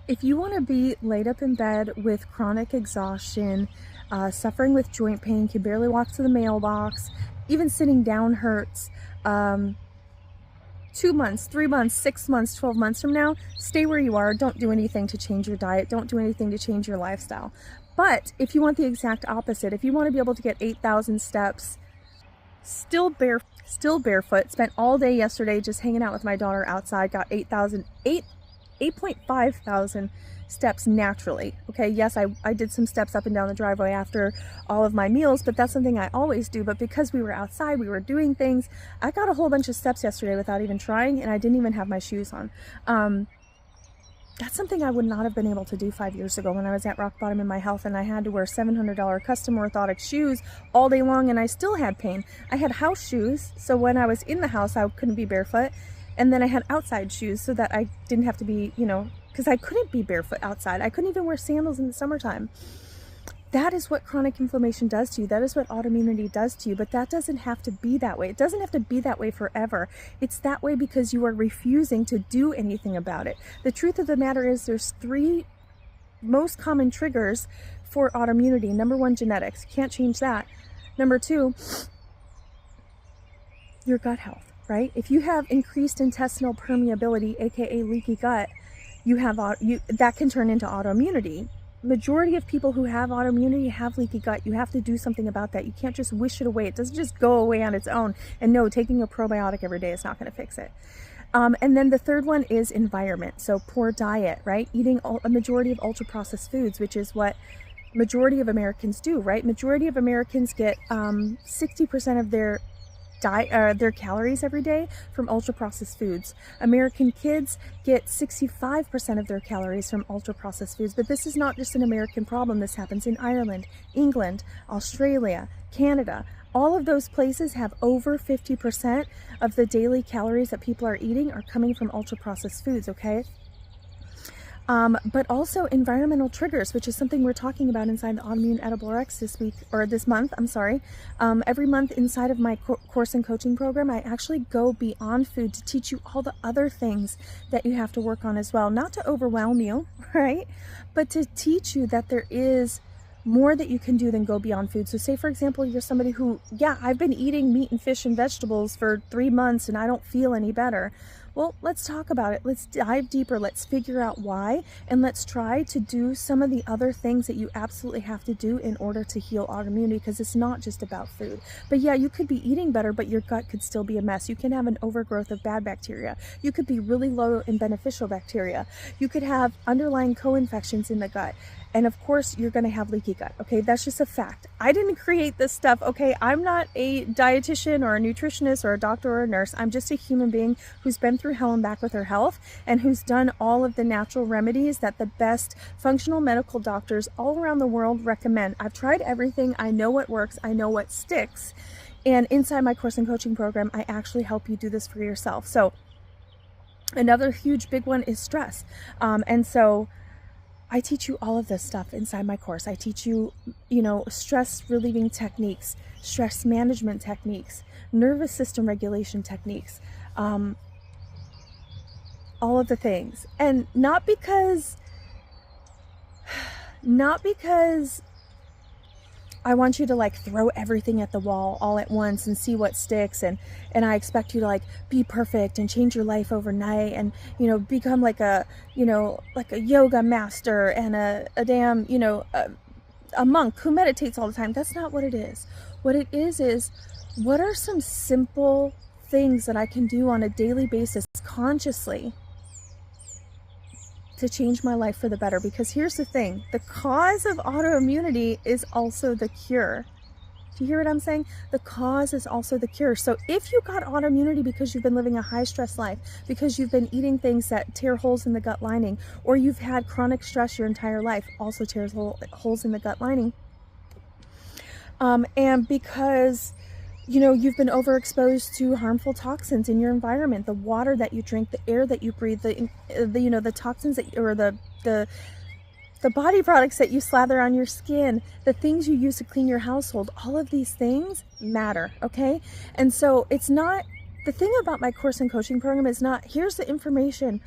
If you want to be laid up in bed with chronic exhaustion, suffering with joint pain, can barely walk to the mailbox, even sitting down hurts, 2 months, 3 months, 6 months, 12 months from now, stay where you are. Don't do anything to change your diet. Don't do anything to change your lifestyle. But if you want the exact opposite, if you want to be able to get 8,000 steps, still barefoot, spent all day yesterday just hanging out with my daughter outside, got 8.5 thousand steps naturally. Okay, yes, I did some steps up and down the driveway after all of my meals, but that's something I always do. But because we were outside, we were doing things, I got a whole bunch of steps yesterday without even trying, and I didn't even have my shoes on. That's something I would not have been able to do 5 years ago when I was at rock bottom in my health and I had to wear $700 custom orthotic shoes all day long, and I still had pain. I had house shoes, so when I was in the house, I couldn't be barefoot. And then I had outside shoes so that I didn't have to be, because I couldn't be barefoot outside. I couldn't even wear sandals in the summertime. That is what chronic inflammation does to you. That is what autoimmunity does to you. But that doesn't have to be that way. It doesn't have to be that way forever. It's that way because you are refusing to do anything about it. The truth of the matter is there's 3 most common triggers for autoimmunity. Number 1, genetics. Can't change that. Number 2, your gut health. Right? If you have increased intestinal permeability, aka leaky gut, that can turn into autoimmunity. Majority of people who have autoimmunity have leaky gut. You have to do something about that. You can't just wish it away. It doesn't just go away on its own. And no, taking a probiotic every day is not going to fix it. And then the third one is environment. So poor diet, right? Eating a majority of ultra processed foods, which is what majority of Americans do, right? Majority of Americans get 60% of their calories every day from ultra processed foods. American kids get 65% of their calories from ultra processed foods. But this is not just an American problem. This happens in Ireland, England, Australia, Canada. All of those places have over 50% of the daily calories that people are eating are coming from ultra processed foods, okay? But also environmental triggers, which is something we're talking about inside the Autoimmune Edible Rx this month. Every month inside of my course and coaching program, I actually go beyond food to teach you all the other things that you have to work on as well. Not to overwhelm you, right? But to teach you that there is more that you can do than go beyond food. So say, for example, you're somebody who, I've been eating meat and fish and vegetables for 3 months and I don't feel any better. Well, let's talk about it. Let's dive deeper. Let's figure out why, and let's try to do some of the other things that you absolutely have to do in order to heal autoimmunity, because it's not just about food. But yeah, you could be eating better, but your gut could still be a mess. You can have an overgrowth of bad bacteria. You could be really low in beneficial bacteria. You could have underlying co-infections in the gut. And of course, you're going to have leaky gut. Okay, that's just a fact. I didn't create this stuff. Okay, I'm not a dietitian or a nutritionist or a doctor or a nurse. I'm just a human being who's been through hell and back with her health and who's done all of the natural remedies that the best functional medical doctors all around the world recommend. I've tried everything. I know what works. I know what sticks. And inside my course and coaching program, I actually help you do this for yourself. So another huge big one is stress. And so I teach you all of this stuff inside my course. I teach you, stress relieving techniques, stress management techniques, nervous system regulation techniques, all of the things. And not because I want you to throw everything at the wall all at once and see what sticks, and I expect you to be perfect and change your life overnight and become like a yoga master and a damn a monk who meditates all the time. That's not what it is. What it is what are some simple things that I can do on a daily basis consciously to change my life for the better? Because here's the thing, the cause of autoimmunity is also the cure. Do you hear what I'm saying? The cause is also the cure. So if you got autoimmunity because you've been living a high stress life, because you've been eating things that tear holes in the gut lining, or you've had chronic stress your entire life, also tears holes in the gut lining, and because you've been overexposed to harmful toxins in your environment, the water that you drink, the air that you breathe, the toxins or the body products that you slather on your skin, the things you use to clean your household, all of these things matter, okay? And so it's not, the thing about my course and coaching program is not, here's the information,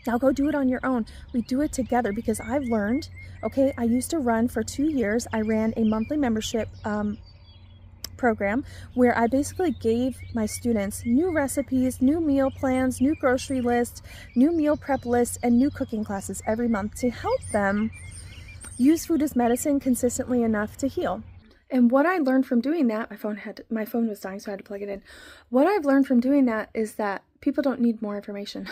Now go do it on your own. We do it together because I've learned, okay, I used to run for 2 years. I ran a monthly membership program where I basically gave my students new recipes, new meal plans, new grocery lists, new meal prep lists, and new cooking classes every month to help them use food as medicine consistently enough to heal. And what I learned from doing that, my phone was dying, so I had to plug it in. What I've learned from doing that is that people don't need more information.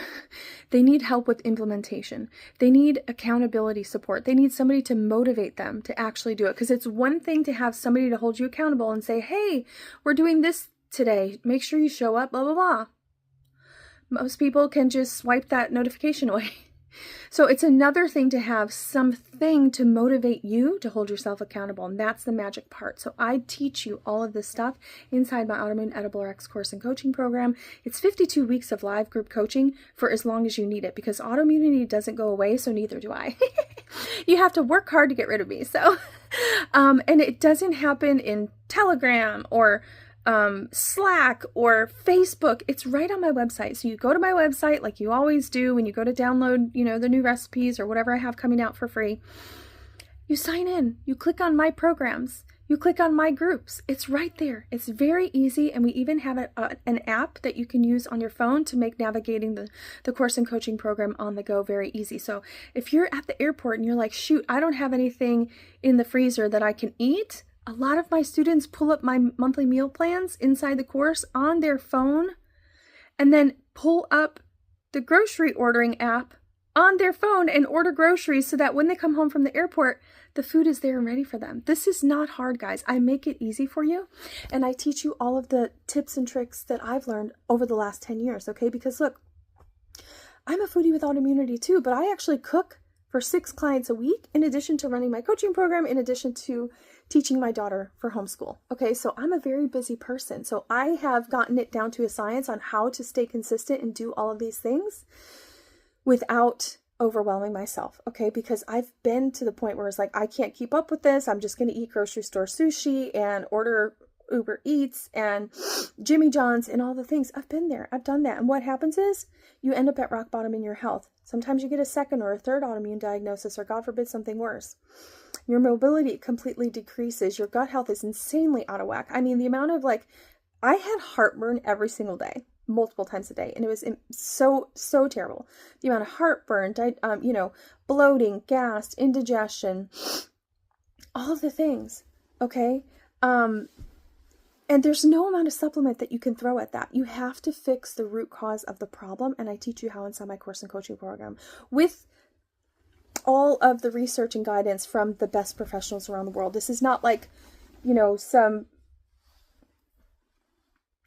They need help with implementation. They need accountability support. They need somebody to motivate them to actually do it. Because it's one thing to have somebody to hold you accountable and say, hey, we're doing this today. Make sure you show up, blah, blah, blah. Most people can just swipe that notification away. So it's another thing to have something to motivate you to hold yourself accountable. And that's the magic part. So I teach you all of this stuff inside my Autoimmune Edible Rx course and coaching program. It's 52 weeks of live group coaching for as long as you need it, because autoimmunity doesn't go away. So neither do I. You have to work hard to get rid of me. So, and it doesn't happen in Telegram or Slack or Facebook. It's right on my website. So you go to my website like you always do when you go to download, the new recipes or whatever I have coming out for free. You sign in, you click on my programs, you click on my groups. It's right there. It's very easy. And we even have an app that you can use on your phone to make navigating the course and coaching program on the go very easy. So if you're at the airport and you're like, shoot, I don't have anything in the freezer that I can eat, a lot of my students pull up my monthly meal plans inside the course on their phone and then pull up the grocery ordering app on their phone and order groceries so that when they come home from the airport, the food is there and ready for them. This is not hard, guys. I make it easy for you, and I teach you all of the tips and tricks that I've learned over the last 10 years, okay? Because look, I'm a foodie with autoimmunity too, but I actually cook for 6 clients a week, in addition to running my coaching program, in addition to teaching my daughter for homeschool. Okay, so I'm a very busy person. So I have gotten it down to a science on how to stay consistent and do all of these things without overwhelming myself. Okay, because I've been to the point where it's like, I can't keep up with this. I'm just going to eat grocery store sushi and order Uber Eats and Jimmy John's and all the things. I've been there. I've done that. And what happens is you end up at rock bottom in your health. Sometimes you get a second or a third autoimmune diagnosis, or God forbid, something worse. Your mobility completely decreases. Your gut health is insanely out of whack. I mean, the amount of I had heartburn every single day, multiple times a day. And it was so terrible. The amount of heartburn, bloating, gas, indigestion, all of the things. Okay. And there's no amount of supplement that you can throw at that. You have to fix the root cause of the problem. And I teach you how inside my course and coaching program with all of the research and guidance from the best professionals around the world. This is not like, some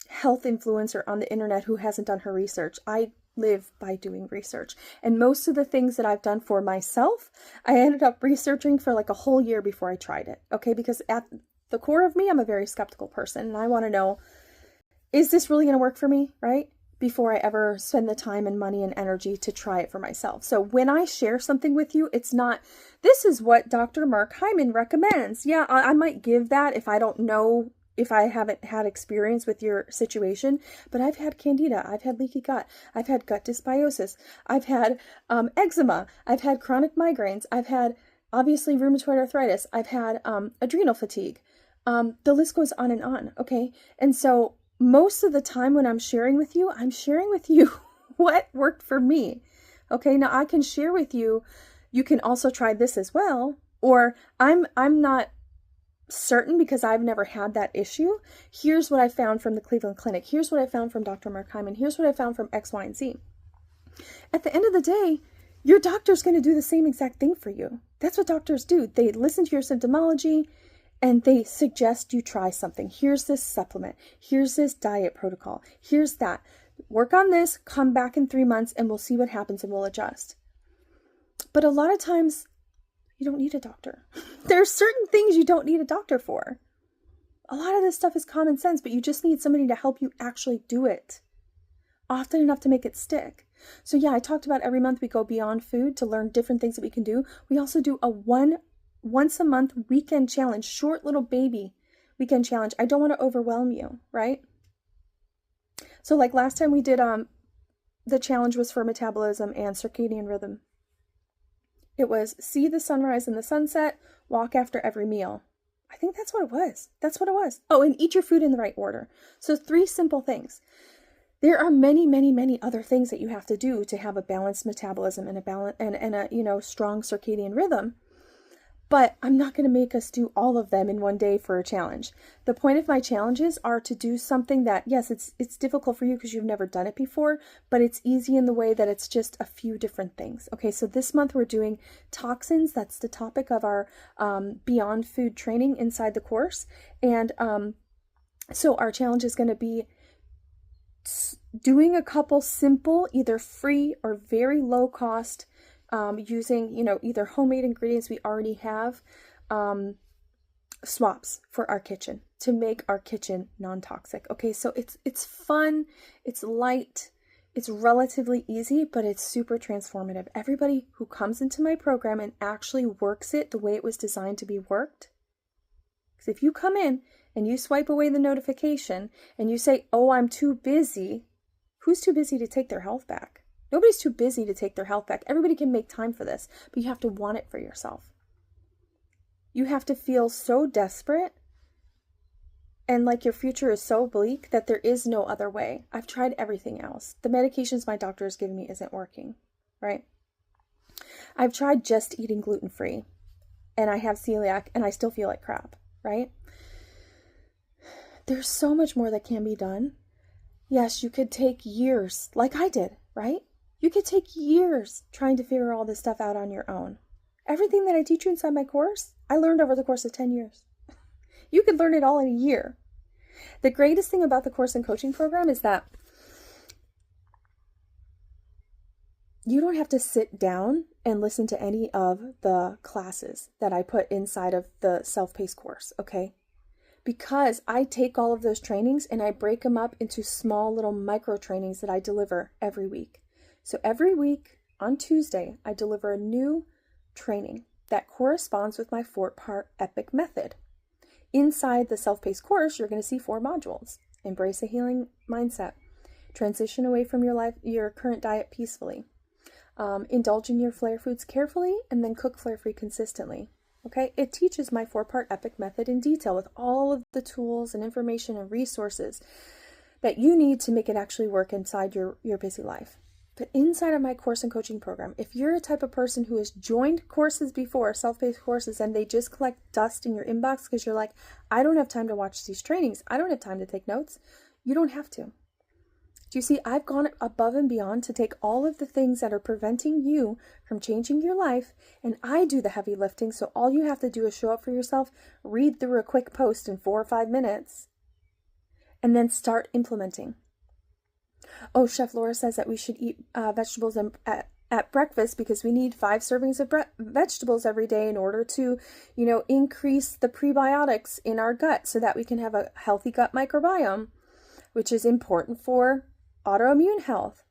health influencer on the internet who hasn't done her research. I live by doing research. And most of the things that I've done for myself, I ended up researching for like a whole year before I tried it. Okay, because at the core of me, I'm a very skeptical person, and I want to know, is this really going to work for me, right? Before I ever spend the time and money and energy to try it for myself. So when I share something with you, it's not, this is what Dr. Mark Hyman recommends. Yeah, I might give that if I don't know, if I haven't had experience with your situation, but I've had candida, I've had leaky gut, I've had gut dysbiosis, I've had eczema, I've had chronic migraines, I've had obviously rheumatoid arthritis, I've had adrenal fatigue. The list goes on and on, okay? And so most of the time when I'm sharing with you what worked for me, okay? Now I can share with you, you can also try this as well, or I'm not certain because I've never had that issue. Here's what I found from the Cleveland Clinic. Here's what I found from Dr. Mark Hyman. Here's what I found from X, Y, and Z. At the end of the day, your doctor's going to do the same exact thing for you. That's what doctors do. They listen to your symptomology and they suggest you try something. Here's this supplement. Here's this diet protocol. Here's that. Work on this, come back in 3 months, and we'll see what happens and we'll adjust. But a lot of times, you don't need a doctor. There are certain things you don't need a doctor for. A lot of this stuff is common sense, but you just need somebody to help you actually do it often enough to make it stick. So yeah, I talked about every month we go beyond food to learn different things that we can do. We also do a once a month weekend challenge, short little baby weekend challenge. I don't want to overwhelm you, right? So like last time we did the challenge was for metabolism and circadian rhythm. It was see the sunrise and the sunset, walk after every meal. I think that's what it was. That's what it was. Oh, and eat your food in the right order. So 3 simple things. There are many, many, many other things that you have to do to have a balanced metabolism and a strong circadian rhythm. But I'm not going to make us do all of them in one day for a challenge. The point of my challenges are to do something that, yes, it's difficult for you because you've never done it before, but it's easy in the way that it's just a few different things. Okay, so this month we're doing toxins. That's the topic of our Beyond Food training inside the course. And so our challenge is going to be doing a couple simple, either free or very low cost, using, either homemade ingredients we already have, swaps for our kitchen to make our kitchen non-toxic. Okay, so it's fun, it's light, it's relatively easy, but it's super transformative. Everybody who comes into my program and actually works it the way it was designed to be worked, because if you come in and you swipe away the notification and you say, oh, I'm too busy, who's too busy to take their health back? Nobody's too busy to take their health back. Everybody can make time for this, but you have to want it for yourself. You have to feel so desperate and like your future is so bleak that there is no other way. I've tried everything else. The medications my doctor has given me isn't working, right? I've tried just eating gluten-free and I have celiac and I still feel like crap, right? There's so much more that can be done. Yes, you could take years like I did, right? You could take years trying to figure all this stuff out on your own. Everything that I teach you inside my course, I learned over the course of 10 years. You could learn it all in a year. The greatest thing about the course and coaching program is that you don't have to sit down and listen to any of the classes that I put inside of the self-paced course, okay? Because I take all of those trainings and I break them up into small little micro trainings that I deliver every week. So every week on Tuesday, I deliver a new training that corresponds with my 4-part EPIC method. Inside the self-paced course, you're going to see 4 modules. Embrace a healing mindset. Transition away from your current diet peacefully. Indulge in your flare foods carefully, and then cook flare-free consistently. Okay, it teaches my 4-part EPIC method in detail with all of the tools and information and resources that you need to make it actually work inside your busy life. But inside of my course and coaching program, if you're a type of person who has joined courses before, self-paced courses, and they just collect dust in your inbox because you're like, I don't have time to watch these trainings, I don't have time to take notes, you don't have to. Do you see, I've gone above and beyond to take all of the things that are preventing you from changing your life, and I do the heavy lifting, so all you have to do is show up for yourself, read through a quick post in 4 or 5 minutes, and then start implementing. Oh, Chef Laura says that we should eat vegetables at breakfast because we need 5 servings of vegetables every day in order to, increase the prebiotics in our gut so that we can have a healthy gut microbiome, which is important for autoimmune health,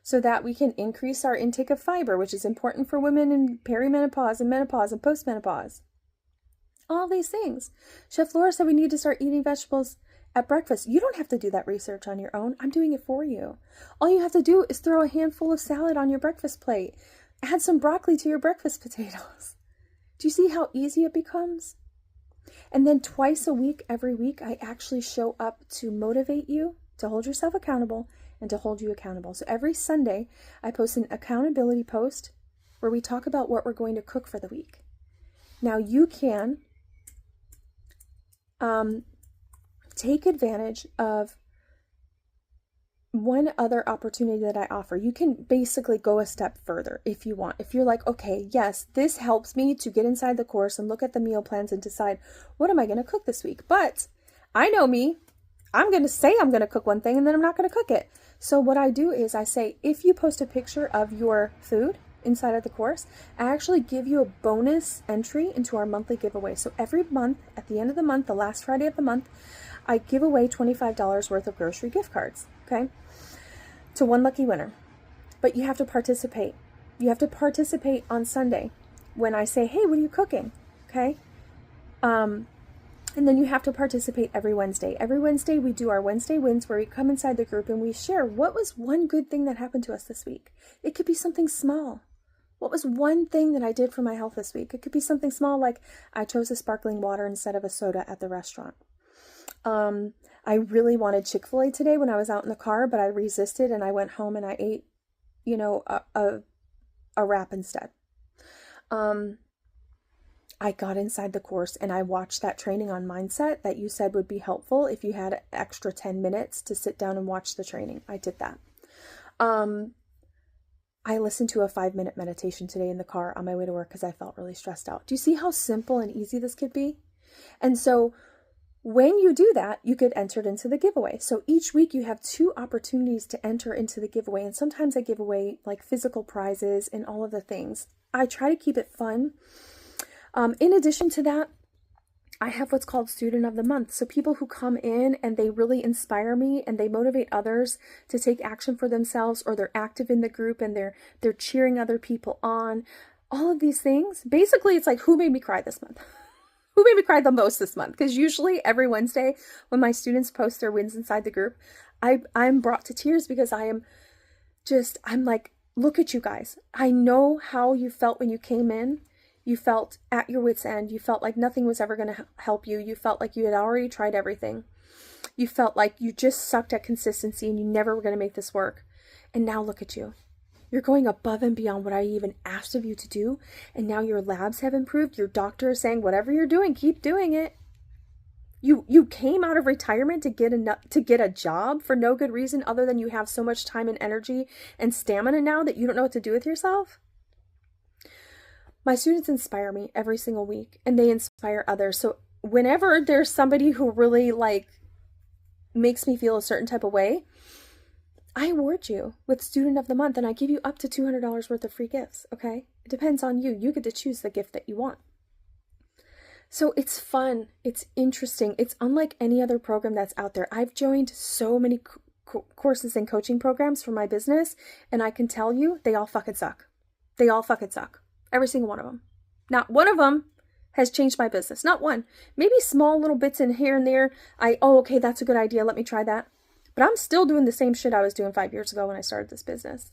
so that we can increase our intake of fiber, which is important for women in perimenopause and menopause and postmenopause. All these things. Chef Laura said we need to start eating vegetables at breakfast. You don't have to do that research on your own. I'm doing it for you. All you have to do is throw a handful of salad on your breakfast plate. Add some broccoli to your breakfast potatoes. Do you see how easy it becomes? And then twice a week, every week, I actually show up to motivate you, to hold yourself accountable, and to hold you accountable. So every Sunday, I post an accountability post where we talk about what we're going to cook for the week. Now you can take advantage of one other opportunity that I offer. You can basically go a step further if you want. If you're like, okay, yes, this helps me to get inside the course and look at the meal plans and decide, what am I going to cook this week? But I know me. I'm going to say I'm going to cook one thing and then I'm not going to cook it. So what I do is I say, if you post a picture of your food inside of the course, I actually give you a bonus entry into our monthly giveaway. So every month, at the end of the month, the last Friday of the month, I give away $25 worth of grocery gift cards, okay, to one lucky winner. But you have to participate. You have to participate on Sunday when I say, hey, what are you cooking? Okay. And then you have to participate every Wednesday. Every Wednesday we do our Wednesday wins, where we come inside the group and we share what was one good thing that happened to us this week. It could be something small. What was one thing that I did for my health this week? It could be something small, like I chose a sparkling water instead of a soda at the restaurant. I really wanted Chick-fil-A today when I was out in the car, but I resisted and I went home and I ate, a wrap instead. I got inside the course and I watched that training on mindset that you said would be helpful if you had extra 10 minutes to sit down and watch the training. I did that. I listened to a 5-minute meditation today in the car on my way to work because I felt really stressed out. Do you see how simple and easy this could be? And so when you do that, you get entered into the giveaway. So each week you have 2 opportunities to enter into the giveaway. And sometimes I give away like physical prizes and all of the things. I try to keep it fun. In addition to that, I have what's called Student of the Month. So people who come in and they really inspire me and they motivate others to take action for themselves, or they're active in the group and they're cheering other people on. All of these things. Basically, it's like, who made me cry this month? Who made me cry the most this month? Because usually every Wednesday when my students post their wins inside the group, I'm brought to tears because I'm like, look at you guys. I know how you felt when you came in. You felt at your wit's end. You felt like nothing was ever going to help you. You felt like you had already tried everything. You felt like you just sucked at consistency and you never were going to make this work. And now look at you. You're going above and beyond what I even asked of you to do. And now your labs have improved. Your doctor is saying, whatever you're doing, keep doing it. You came out of retirement to get a job for no good reason other than you have so much time and energy and stamina now that you don't know what to do with yourself. My students inspire me every single week and they inspire others. So whenever there's somebody who really makes me feel a certain type of way, I award you with Student of the Month and I give you up to $200 worth of free gifts, okay? It depends on you. You get to choose the gift that you want. So it's fun. It's interesting. It's unlike any other program that's out there. I've joined so many courses and coaching programs for my business and I can tell you they all fucking suck. They all fucking suck. Every single one of them. Not one of them has changed my business. Not one. Maybe small little bits in here and there. Okay, that's a good idea. Let me try that. But I'm still doing the same shit I was doing 5 years ago when I started this business.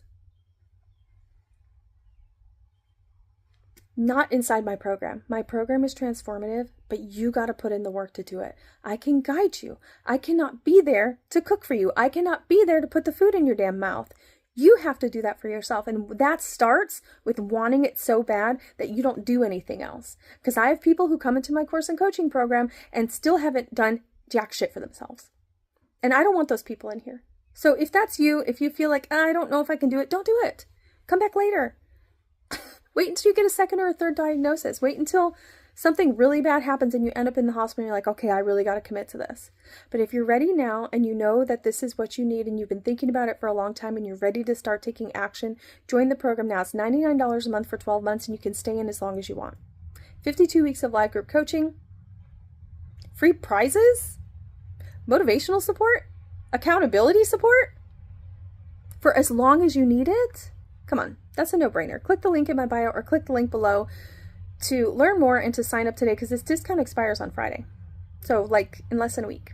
Not inside my program. My program is transformative, but you got to put in the work to do it. I can guide you. I cannot be there to cook for you. I cannot be there to put the food in your damn mouth. You have to do that for yourself. And that starts with wanting it so bad that you don't do anything else. Because I have people who come into my course and coaching program and still haven't done jack shit for themselves. And I don't want those people in here. So if that's you, if you feel like, I don't know if I can do it, don't do it. Come back later. Wait until you get a second or a third diagnosis. Wait until something really bad happens and you end up in the hospital and you're like, okay, I really got to commit to this. But if you're ready now and you know that this is what you need and you've been thinking about it for a long time and you're ready to start taking action, join the program now. It's $99 a month for 12 months and you can stay in as long as you want. 52 weeks of live group coaching, free prizes, motivational support, accountability support for as long as you need it. Come on, that's a no-brainer. Click the link in my bio or click the link below to learn more and to sign up today because this discount expires on Friday. So in less than a week.